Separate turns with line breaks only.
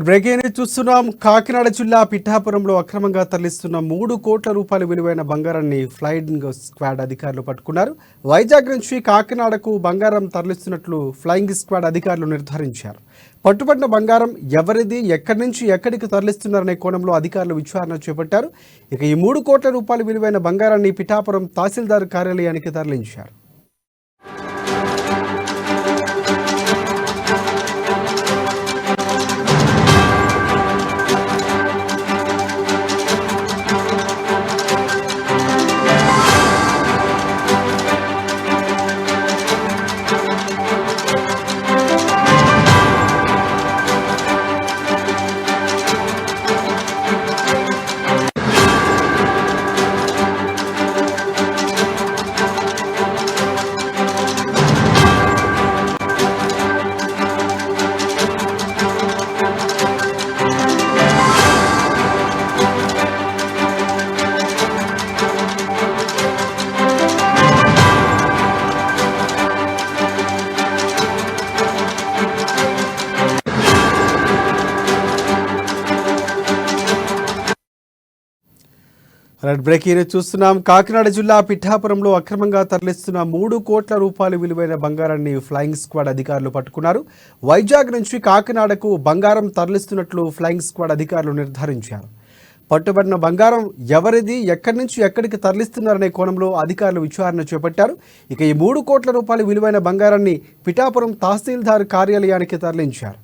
Breaking news చూస్తున్నాం. కాకినాడ జిల్లా పిఠాపురంలో అక్రమంగా తరలిస్తున్న 3 కోట్ల రూపాయల విలువైన బంగారాన్ని ఫ్లయింగ్ స్క్వాడ్ అధికారులు పట్టుకున్నారు. వైజాగ్ నుంచి కాకినాడకు బంగారం తరలిస్తున్నట్లు ఫ్లయింగ్ స్క్వాడ్ అధికారులు నిర్ధారించారు. పట్టుబడిన బంగారం ఎవరిది, ఎక్కడి నుంచి ఎక్కడికి తరలిస్తున్నారనే కోణంలో అధికారులు విచారణ చేపట్టారు. ఇక ఈ 3 కోట్ల రూపాయల విలువైన బంగారాన్ని పిఠాపురం తహసీల్దార్ కార్యాలయానికి తరలించారు. బ్రేకింగ్ న్యూస్ చూస్తున్నాం. కాకినాడ జిల్లా పిఠాపురంలో అక్రమంగా తరలిస్తున్న 3 కోట్ల రూపాయల విలువైన బంగారాన్ని ఫ్లయింగ్ స్క్వాడ్ అధికారులు పట్టుకున్నారు. వైజాగ్ నుంచి కాకినాడకు బంగారం తరలిస్తున్నట్లు ఫ్లయింగ్ స్క్వాడ్ అధికారులు నిర్ధారించారు. పట్టుబడిన బంగారం ఎవరిది, ఎక్కడి నుంచి ఎక్కడికి తరలిస్తున్నారనే కోణంలో అధికారులు విచారణ చేపట్టారు. ఇక ఈ 3 కోట్ల రూపాయల విలువైన బంగారాన్ని పిఠాపురం తహసీల్దార్ కార్యాలయానికి తరలించారు.